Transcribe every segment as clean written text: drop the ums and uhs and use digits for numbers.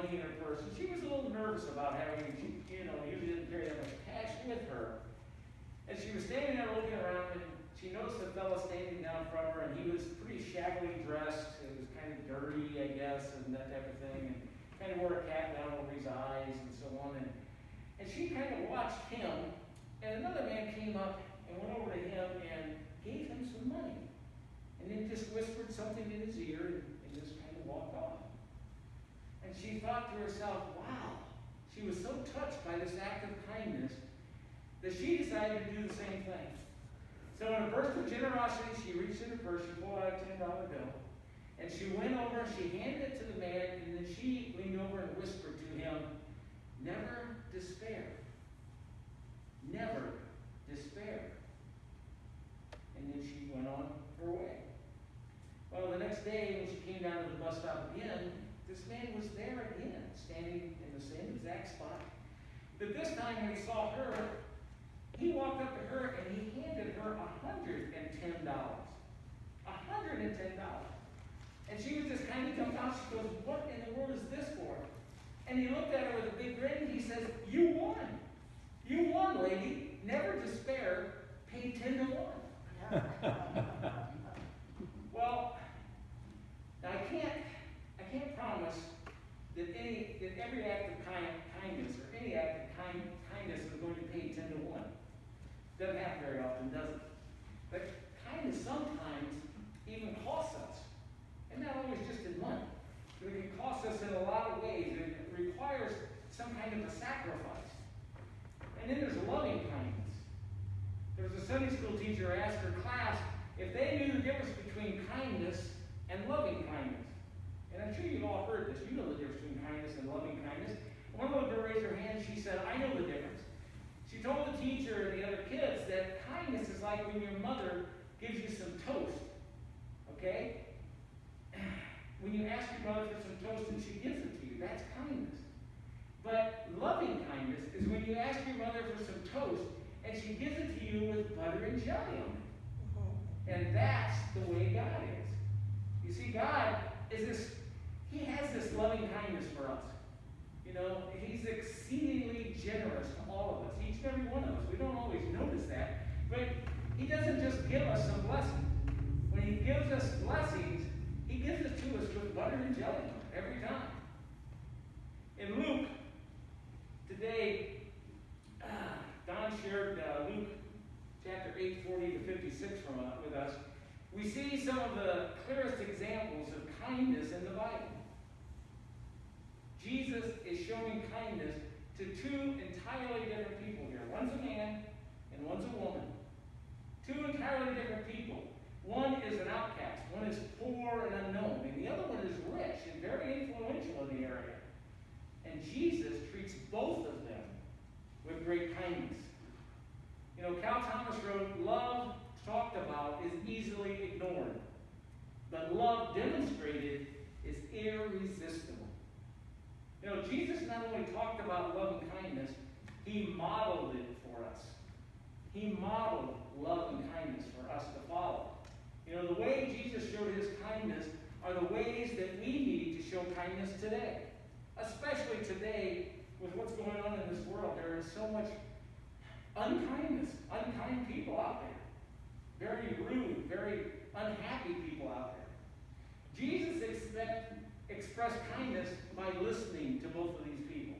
money in her purse. And she was a little nervous about having, usually didn't carry that much cash with her. And she was standing there looking around, and she noticed a fellow standing down from her, and he was pretty shabbily dressed. It was kind of dirty, I guess, and that type of thing. And kind of wore a cap down over his eyes and so on. And she kind of watched him, and another man came up and went over to him and gave him some money. And then just whispered something in his ear and just kind of walked off. And she thought to herself, wow, she was so touched by this act of kindness that she decided to do the same thing. So in a burst of generosity, she reached in her purse, she pulled out a $10 bill, and she went over and she handed it to the man, and then she leaned over and whispered to him, never despair. Never despair. And then she went on her way. Well, the next day, when she came down to the bus stop again, this man was there again, standing in the same exact spot. But this time, when he saw her, he walked up to her and he handed her $110. $110. And she was just kind of dumbfounded. She goes, what in the world is this for? And he looked at her with a big grin and he says, you won. You won, lady. Never despair. Pay 10 to 1. Well, now I can't promise that every act of kindness or any act of kindness is going to pay 10 to 1. Doesn't happen very often, does it? But kindness sometimes even costs us. And not always just in money. But it can cost us in a lot of ways. It requires some kind of a sacrifice. And then there's loving kindness. There was a Sunday school teacher who asked her class if they knew the difference between kindness and loving kindness. And I'm sure you've all heard this. You know the difference between kindness and loving kindness. One little girl raised her hand. She said, I know the difference. She told the teacher and the other kids that kindness is like when your mother gives you some toast. Okay? When you ask your mother for some toast and she gives it to you, that's kindness. But loving kindness is when you ask your mother for some toast and she gives it to you with butter and jelly on it. And that's the way God is. You see, God is this, He has this loving kindness for us. You know, He's exceedingly generous to all of us, each and every one of us. We don't always notice that, but He doesn't just give us some blessings. When He gives us blessings, He gives it to us with butter and jelly every time. In Luke, today, Don shared Luke chapter 8, 40 to 56 with us. We see some of the clearest examples of kindness in the Bible. Jesus is showing kindness to two entirely different people here. One's a man and one's a woman. Two entirely different people. One is an outcast. One is poor and unknown. And the other one is rich and very influential in the area. And Jesus treats both of them with great kindness. You know, Cal Thomas wrote, love talked about is easily ignored, but love demonstrated is irresistible. You know, Jesus not only talked about love and kindness, He modeled it for us. He modeled love and kindness for us to follow. You know, the way Jesus showed His kindness are the ways that we need to show kindness today. Especially today with what's going on in this world. There is so much unkindness, unkind people out there. Very rude, very unhappy people out there. Jesus expressed kindness by listening to both of these people.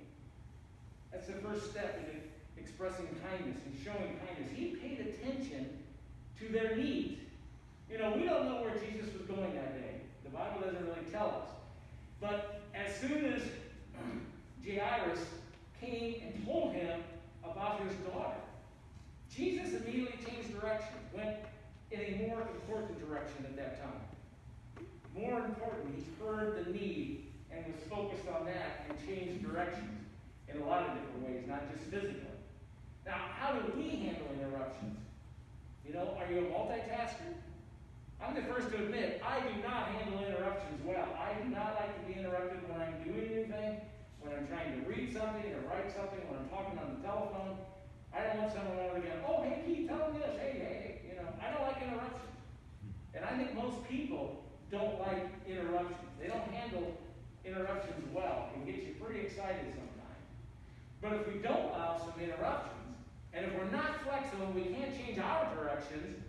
That's the first step in expressing kindness and showing kindness. He paid attention to their needs. You know, we don't know where Jesus was going that day. The Bible doesn't really tell us. But as soon as Jairus came and told him about his daughter, Jesus immediately changed direction, went in a more important direction at that time. More important, He heard the need and was focused on that and changed directions in a lot of different ways, not just physically. Now, how do we handle interruptions? You know, are you a multitasker? I'm the first to admit, I do not handle interruptions well. I do not like to be interrupted when I'm doing anything, when I'm trying to read something or write something, when I'm talking on the telephone. I don't want someone over again, oh, hey, Keith, tell them this, hey, you know, I don't like interruptions. And I think most people don't like interruptions. They don't handle interruptions well. It can get you pretty excited sometimes. But if we don't allow some interruptions, and if we're not flexible and we can't change our directions,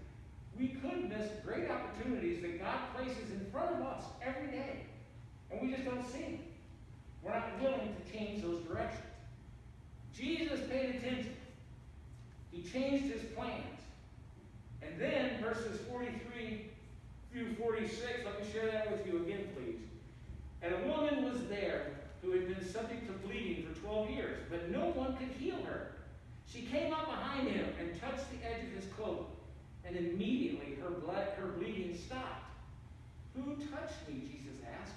we could miss great opportunities that God places in front of us every day. And we just don't see them. We're not willing to change those directions. Jesus paid attention. He changed his plans. And then verses 43 through 46, let me share that with you again, please. And a woman was there who had been subject to bleeding for 12 years, but no one could heal her. She came up behind him and touched the edge of his cloak, and immediately her bleeding stopped. Who touched me? Jesus asked.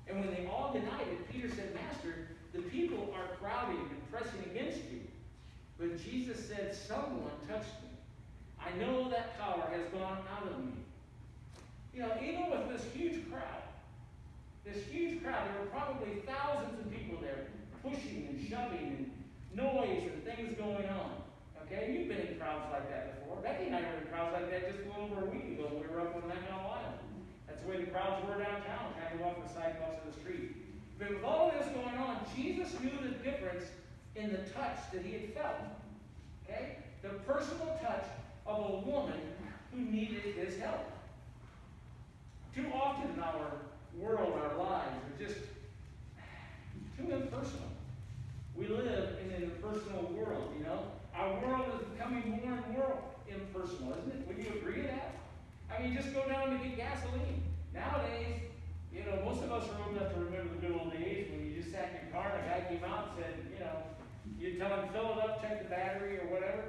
And when they all denied it, Peter said, Master, the people are crowding and pressing against you. But Jesus said, someone touched me. I know that power has gone out of me. You know, even with this huge crowd, there were probably thousands of people there pushing and shoving and noise and things going on. Okay, you've been in crowds like that before. Becky and I were in crowds like that just a little over a week ago when we were up on Mackinac Island. That's the way the crowds were downtown, trying to walk the sidewalks of the street. But with all of this going on, Jesus knew the difference in the touch that he had felt. Okay? The personal touch of a woman who needed his help. Too often in our world, our lives are just too impersonal. We live in an impersonal world, you know. Our world is becoming more and more impersonal, isn't it? Would you agree with that? I mean, just go down to get gasoline. Nowadays, you know, most of us are old enough to remember the good old days when you just sat in your car and a guy came out and said, you know, you'd tell him fill it up, check the battery or whatever.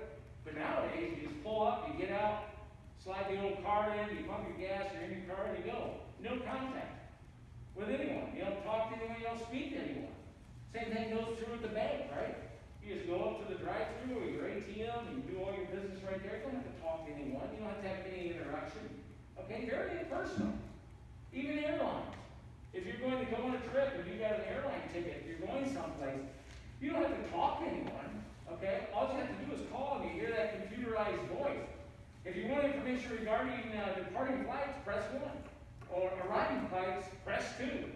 But nowadays, you just pull up, you get out, slide the old card in, you pump your gas, you're in your car, and you go. No contact with anyone. You don't talk to anyone, you don't speak to anyone. Same thing goes through with the bank, right? You just go up to the drive-thru or your ATM and you do all your business right there. You don't have to talk to anyone. You don't have to have any interaction. Okay, very impersonal. Even airlines. If you're going to go on a trip and you got an airline ticket, you're going someplace, you don't have to talk to anyone. Okay? All you have to do is call and you hear that computerized voice. If you want information regarding departing flights, press 1. Or arriving flights, press 2.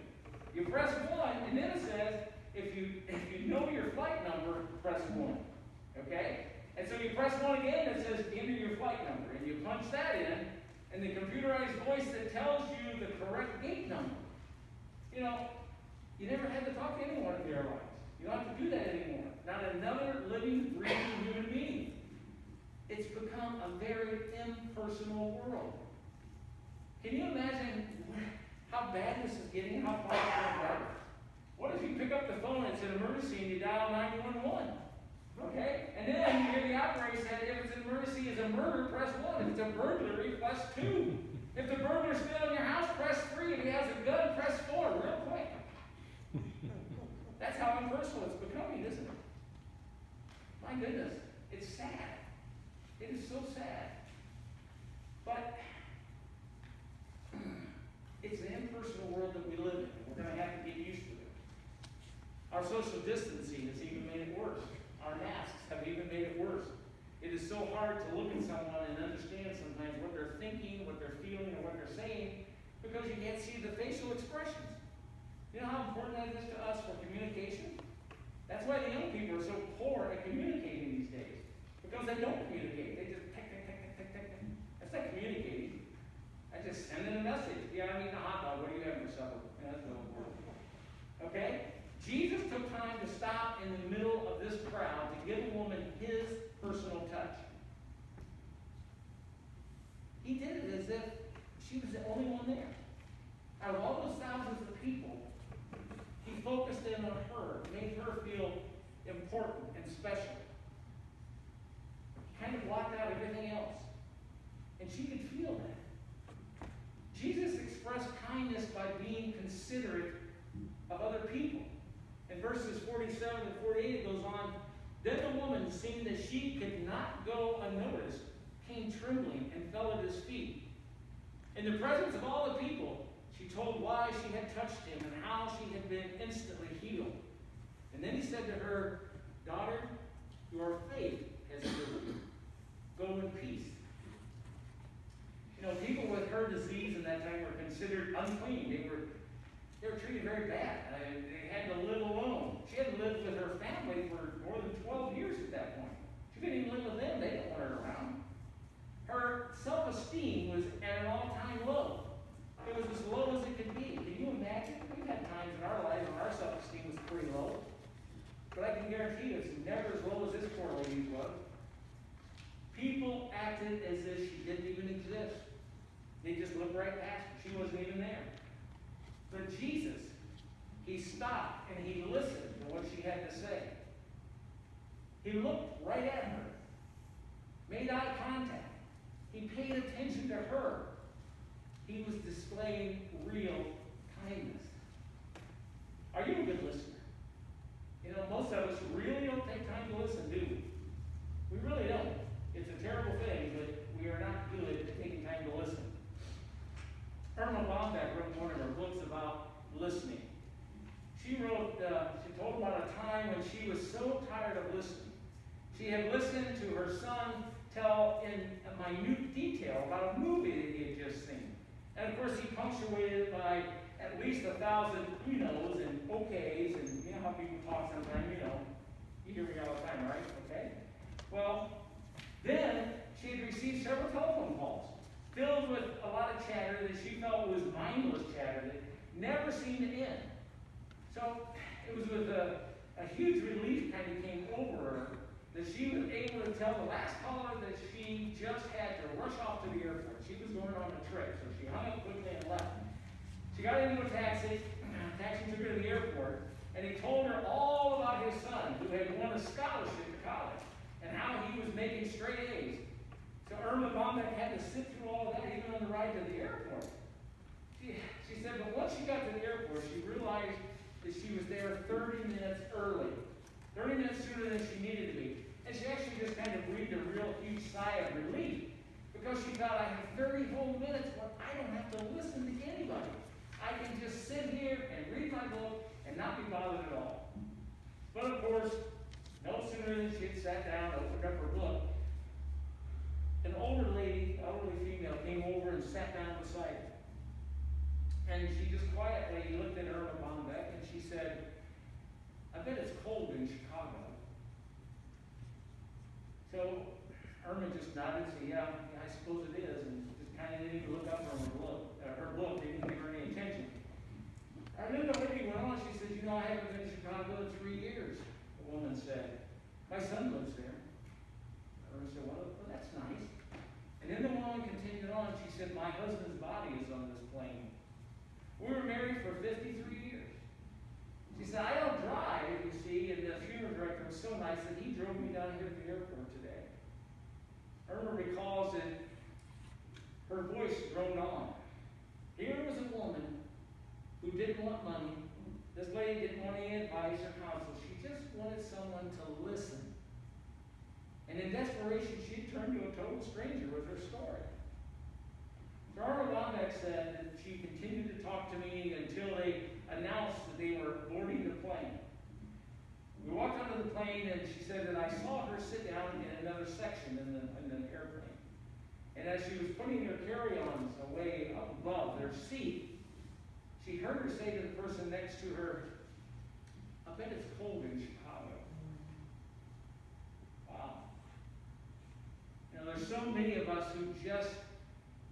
You press 1, and then it says, if you know your flight number, press 1. Okay? And so you press 1 again, it says enter your flight number. And you punch that in, and the computerized voice that tells you the correct gate number. You know, you never had to talk to anyone at the airlines. You don't have to do that anymore. Not another living, breathing human being. It's become a very impersonal world. Can you imagine how bad this is getting, how far it's going better? What if you pick up the phone and it's an emergency and you dial 911? Okay? And then you hear the operator say, if it's an emergency, it's a murder, press 1. If it's a burglary, press 2. If the burglar's still in your house, press 3. If he has a gun, press 4. Real quick. That's how impersonal it's becoming, isn't it? My goodness. It's sad. It is so sad. But it's an impersonal world that we live in. We're going to have to get used to it. Our social distancing has even made it worse. Our masks have even made it worse. It is so hard to look at someone and understand sometimes what they're thinking, what they're feeling, or what they're saying, because you can't see the facial expressions. You know how important that is to us for communication? That's why the young people are so poor at communicating these days. Because they don't communicate. They just tick, tick, tick, tick, tick, tick. That's not communicating. I just send in a message. Yeah, I'm eating a hot dog. What are you having for supper? Yeah, that's no important. Okay? Jesus took time to stop in the middle of this crowd to give a woman his personal touch. He did it as if she was the only one there. Out of all those thousands of people, he focused in on her, made her feel important and special. He kind of blocked out everything else. And she could feel that. Jesus expressed kindness by being considerate of other people. In verses 47 and 48, it goes on, then the woman, seeing that she could not go unnoticed, came trembling and fell at his feet. In the presence of all the people, she told why she had touched him and how she had been instantly healed. And then he said to her, daughter, your faith has healed you. Go in peace. You know, people with her disease in that time were considered unclean. They were treated very bad. They had to live alone. She had to live with her family for more than 12 years at that point. She couldn't even live with them. They didn't want her around. Her self-esteem was at an all-time low. It was as low as it could be. Can you imagine? We've had times in our lives when our self-esteem was pretty low. But I can guarantee you it's never as low as this poor lady's was. People acted as if she didn't even exist. They just looked right past her. She wasn't even there. But Jesus, he stopped and he listened to what she had to say. He looked right at her, made eye contact. He paid attention to her. He was displaying real kindness. Are you a good listener? You know, most of us really don't take time to listen, do we? We really don't. It's a terrible thing, but we are not good at taking time to listen. Erma Bombeck wrote one of her books about listening. She told about a time when she was so tired of listening. She had listened to her son tell in minute detail about a movie that he had just seen. And of course he punctuated it by at least 1,000 you-knows and okays, and you know how people talk sometimes, you know. You hear me all the time, right? Okay? Well, then she had received several telephone calls filled with a lot of chatter that she felt was mindless chatter that never seemed to end. So it was with a huge relief kind of came over her that she was able to tell the last caller that she just had to rush off to the airport. She was going on a trip, so she hung up quickly and left. She got into a taxi. Taxi took her to the airport, and he told her all about his son, who had won a scholarship to college, and how he was making straight A's. So Erma Bombeck had to sit through all of that, even on the ride to the airport. She said, but once she got to the airport, she realized that she was there 30 minutes early. 30 minutes sooner than she needed to be. And she actually just kind of breathed a real huge sigh of relief, because she thought, I have 30 whole minutes where I don't have to listen to anybody. I can just sit here and read my book and not be bothered at all. But of course, no sooner than she had sat down, opened up her book, an older lady, elderly female, came over and sat down beside her. And she just quietly looked at Erma Bombeck and she said, I bet it's cold in Chicago. So Erma just nodded and said, yeah, I suppose it is, and just kind of didn't even look up from her book, didn't give her any attention. And then the lady went on, she said, you know, I haven't been to Chicago in 3 years, the woman said. My son lives there. Erma said, well, that's nice. And then the woman continued on, she said, my husband's body is on this plane. We were married for 53 years. She said, I don't drive, you see, and the funeral director was so nice that he drove me down here to the airport today. Erma recalls that her voice droned on. Here was a woman who didn't want money. This lady didn't want any advice or counsel. She just wanted someone to listen. And in desperation, she turned to a total stranger with her story. Erma Bombeck said that she continued to talk to me until they announced that they were boarding the plane. We walked onto the plane, and she said that I saw her sit down in another section in the airplane. And as she was putting her carry-ons away up above their seat, she heard her say to the person next to her, I bet it's cold in Chicago. Wow. You know, there's so many of us who just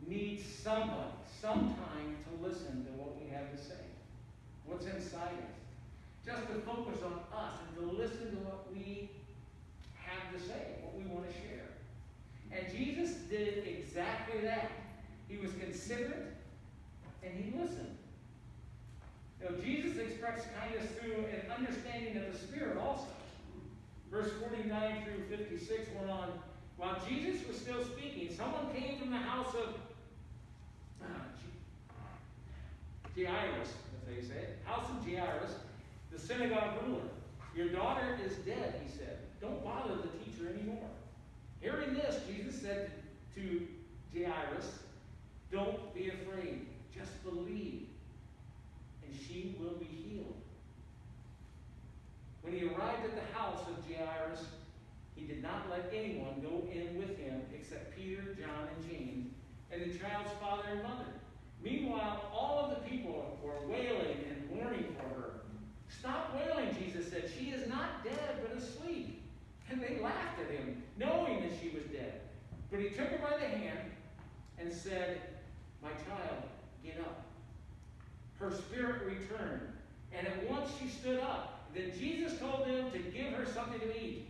need somebody, sometime to listen to what we have to say, what's inside us. Just to focus on us and to listen to what we have to say, what we want to share. And Jesus did exactly that. He was considerate and he listened. You know, Jesus expressed kindness through an understanding of the Spirit also. Verse 49 through 56 went on, while Jesus was still speaking, someone came from the house of Jairus, as they say, house of Jairus, the synagogue ruler. Your daughter is dead, he said. Don't bother the teacher anymore. Hearing this, Jesus said to Jairus, don't be afraid, just believe, and she will be healed. When he arrived at the house of Jairus, he did not let anyone go in with him except Peter, John, and James, and the child's father and mother. Meanwhile, all of the people were wailing and mourning for her. Stop wailing, Jesus said. She is not dead, but asleep. And they laughed at him, knowing that she was dead. But he took her by the hand and said, my child, get up. Her spirit returned, and at once she stood up. Then Jesus told them to give her something to eat.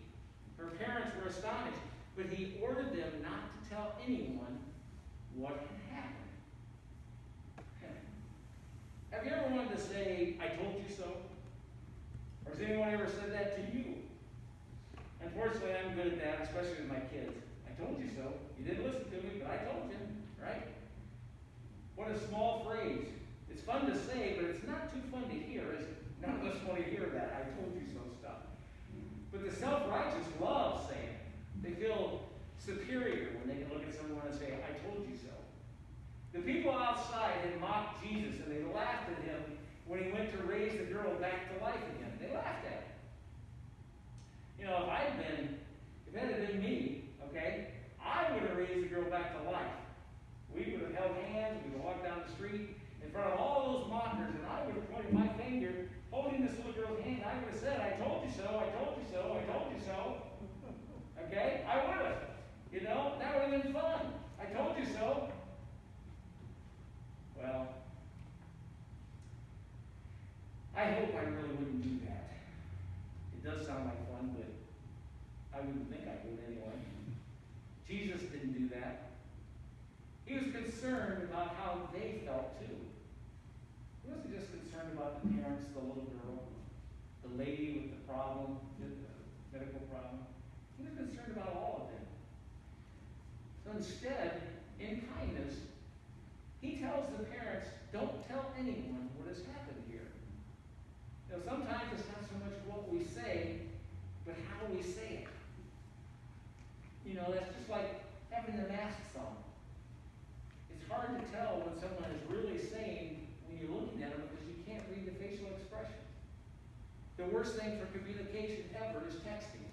Her parents were astonished, but he ordered them not to tell anyone what had happened. Have you ever wanted to say, I told you so? Or has anyone ever said that to you? Unfortunately, I'm good at that, especially with my kids. I told you so. You didn't listen to me, but I told you, right? What a small phrase. It's fun to say, but it's not too fun to hear, is it? None of us want to hear that, I told you so stuff. But the self-righteous love saying it. They feel superior when they can look at someone and say, I told you so. The people outside had mocked Jesus, and they laughed at him when he went to raise the girl back to life again. They laughed at him. You know, if it had been me, okay, I would have raised the girl back to life. We would have held hands, we would have walked down the street in front of all those mockers, and I would have pointed my finger, holding this little girl's hand. I would have said, I told you so, I told you so, I told you so. Okay? I would have. You know, that would have been fun. I told you so. Well, I hope I really wouldn't do that. It does sound like fun, but I wouldn't think I would anyway. Jesus didn't do that. He was concerned about how they felt too. He wasn't just concerned about the parents, the little girl, the lady with the problem, the medical problem. He was concerned about all of them. So instead, in kindness, he tells the parents, don't tell anyone what has happened here. You know, sometimes it's not so much what we say, but how we say it. You know, that's just like having the masks on. It's hard to tell what someone is really saying when you're looking at them because you can't read the facial expression. The worst thing for communication ever is texting.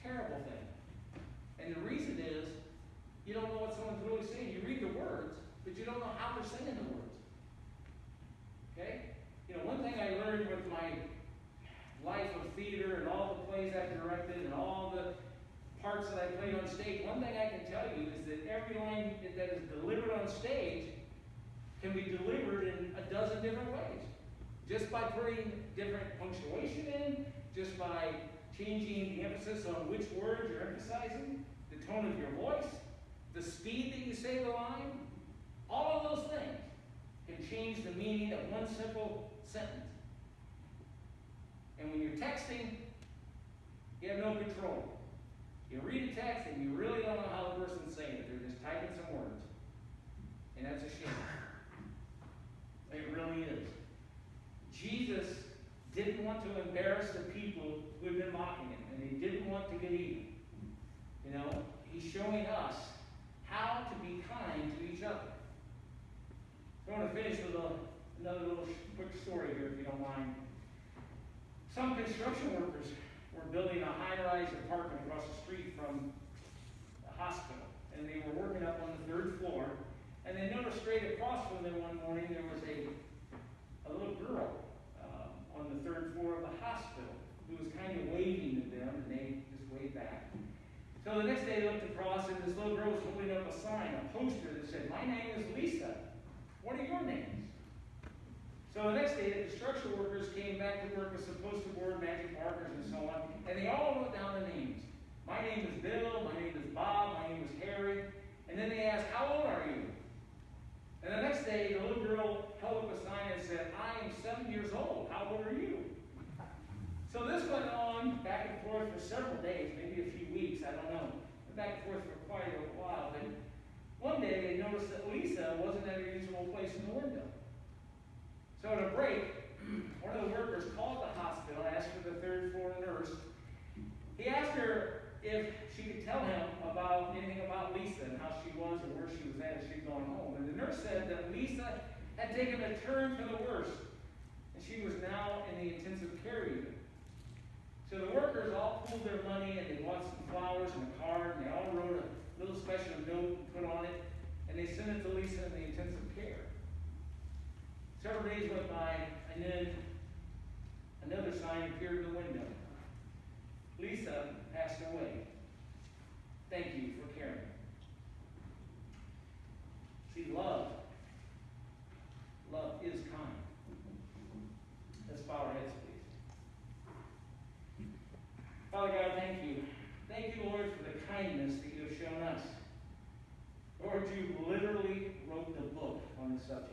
Terrible thing. And the reason is, you don't know what someone's really saying. You read the words, but you don't know how they're saying the words. Okay? You know, one thing I learned with my life of theater and all the plays I've directed and all the parts that I played on stage, one thing I can tell you is that every line that is delivered on stage can be delivered in a dozen different ways. Just by putting different punctuation in, just by changing the emphasis on which words you're emphasizing, the tone of your voice, the speed that you say the line, all of those things can change the meaning of one simple sentence. And when you're texting, you have no control. You read a text and you really don't know how the person's saying it. They're just typing some words. And that's a shame. It really is. Jesus didn't want to embarrass the people who had been mocking him, and he didn't want to get even. You know, he's showing us how to be kind to each other. So I want to finish with another little quick story here, if you don't mind. Some construction workers were building a high-rise apartment across the street from the hospital, and they were working up on the 3rd floor, and they noticed straight across from them one morning there was a little girl on the 3rd floor of the hospital who was kind of waving at them, and they just waved back. So the next day they looked across, and this little girl was holding up a sign, a poster that said, "My name is Lisa. What are your names?" So the next day the construction workers came back to work with some poster board, magic markers, and so on, and they all wrote down the names. My name is Bill, my name is Bob, my name is Harry. And then they asked, "How old are you?" And the next day, the little girl held up a sign and said, "I am 7 years old. How old are you?" So this went on back and forth for several days, maybe a few weeks, I don't know. Went back and forth for quite a while. But one day they noticed that Lisa wasn't at her usual place in the window. So at a break, one of the workers called the hospital, asked for the 3rd floor nurse. He asked her if she could tell him about anything about Lisa and how she was and where she was at as she'd gone home. And the nurse said that Lisa had taken a turn for the worse, and she was now in the intensive care unit. So the workers all pooled their money, and they bought some flowers and a card, and they all wrote a little special note and put on it, and they sent it to Lisa in the intensive care. Several days went by, is kind? Let's bow our heads, please. Father God, thank you. Thank you, Lord, for the kindness that you have shown us. Lord, you literally wrote the book on the subject.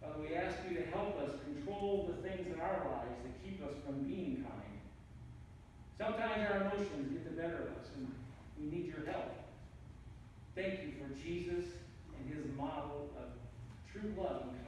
Father, we ask you to help us control the things in our lives that keep us from being kind. Sometimes our emotions get the better of us, and we need your help. Thank you for Jesus and his model of true love and kindness.